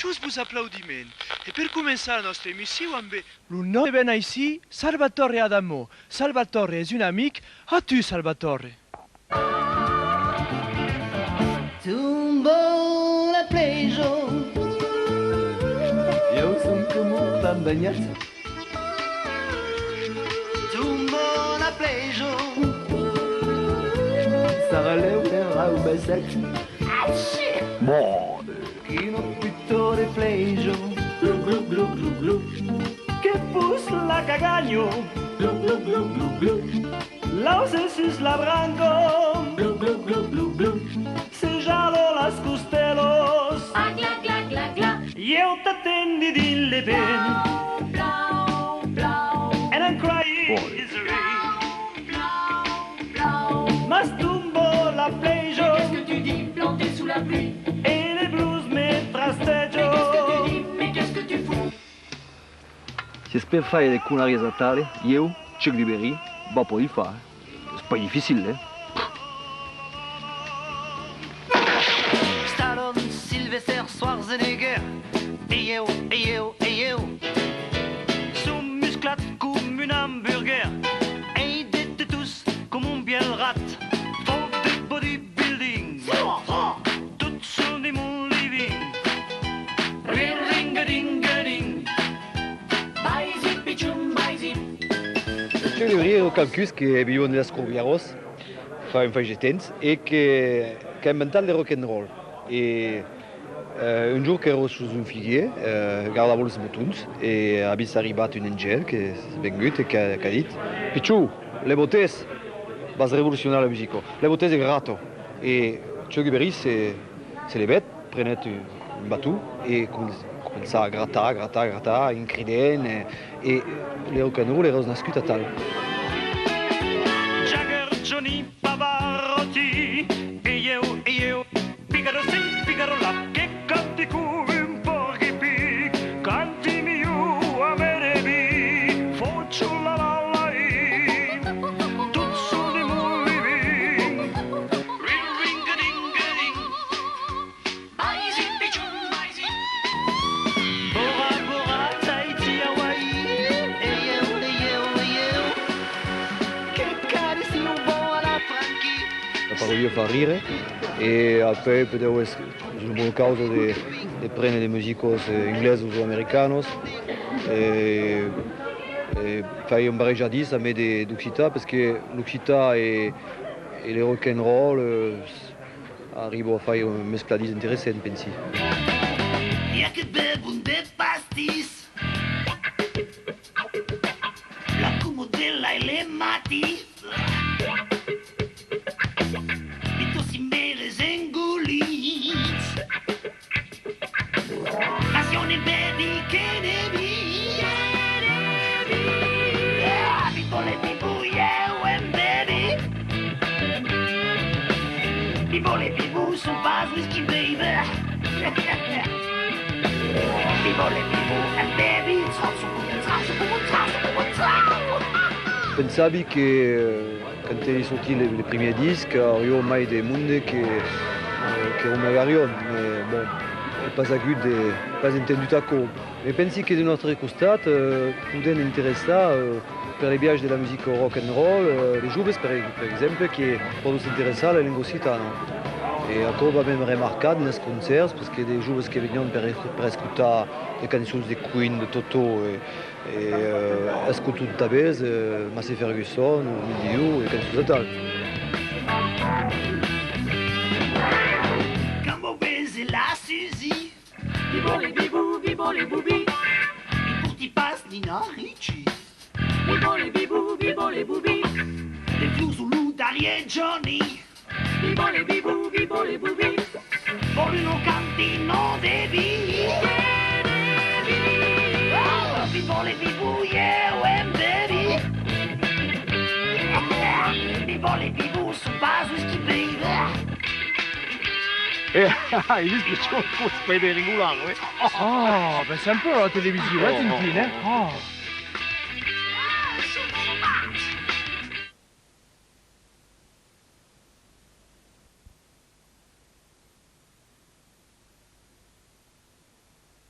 Just vos applaudiment. E per cominciare la nostra emissione, le nom est ici, Salvatore Adamo. Salvatore est un ami. As-tu, Salvatore? Tumbo la plejo. Eu sunt cum un bandaniat. Tumbo la plejo. Saraleu era un besec. Bon, chino pittore plejo. Glu glu glu glu glu. Che pousse la cagagno. Glu glu glu glu glu. Lausesus la branco. Glu glu glu glu glu. Se giallo las costelos. Ah, gla gla gla gla. Eu t'attendi di le pen. Blau, blau, And I'm crying misery. blau, blau. Mas tumbo la plejo. Qu'est-ce que tu dis, planté sous la pluie? Et les blues me Mais qu'est-ce que trasteggio. tu dis, mais qu'est-ce que tu fous? Se per fare le cunarie esattali, io, Chuck di Berry, va poi fare. È poi difficile, Stallone, Sylvester, Schwarzenegger. Eyeu, eyeu, eyeu. Sont musclate comme un hamburger. Et ils étaient tous comme un bien rat. Font du bodybuilding. Toutes sont des mon living. Ring-a-ding-a-ding. Bye zippy chum, bye zip. Chuck di Berry è un calcus che vive nella Scoviaros, fa un fagetens, e che ha inventato il rock and roll. E un giorno che ero su un figuier, guardavo le bottons e abbiamo arrivato un angel che è venuto e che ha detto Picciù, le bottese vas rivoluzionare la musica, le bottese è grato. E Chuck di Berry se le bête, prendete un bateau e comincia a grattare, in cridene e le rock and roll erano nasciute a tal. Jagger, Johnny, Pavarotti. Eyeu, Figaro sì, Figaro là. Che canti cu un po' che pic. Canti mio a me devi. Faccio la la la i. Tutti sono di mon living. Ring-a-ding-a-ding. Bye zippy chum, bye zip. Bora Bora, Tahiti, Hawaii. Eyeu, eyeu, eyeu. Che cari si un po' alla Franchi. La parodia fa ridere e poi potevo essere sul buon causa di prendere dei musicos inglesi o americanos e fare un barreggiadis a me d'Occità perché l'Occità e le rock and roll arrivano a fare un mescladis interessante, pensi. Y'a que bevo de pastis. La comodella e le mati. Mito si mere zengulits. Passione bevi che devi. Bibole bibu yeah baby. Bibole bibu sont pas whisky baby. Bibole bibu and baby. Pensavi che quando sono sorti le primi dischi avevo mai dei mondi che erano magari ma bon, pas entenduto a come. E pensi che di un'altra costata potevano interessare per i viaggi della musica rock and roll, le giovani per esempio che possono interessare alla lingua occitana. E ancora abbiamo remarcato nei concerti perché dei giovani che venivano per ascoltare le canzoni di Queen, di Toto e ascoltano tutta vez Massey Ferguson, Midio e canzoni tali. Cambo bese la Suzy. Biboli bibou, biboli boubi. Pour t'y passe Nina Ricci. Biboli bibou, biboli boubi. Des flous sous loup d'Ariel Johnny. Biboli bibou, biboli boubi. Vogliono cantino devi. Bibole bibu yeah baby. Bibole bibu su base whisky baby. Hai visto come spede regolare? Ah, ben c'est un peu la télévision, hein, Tintin, hein? Ah.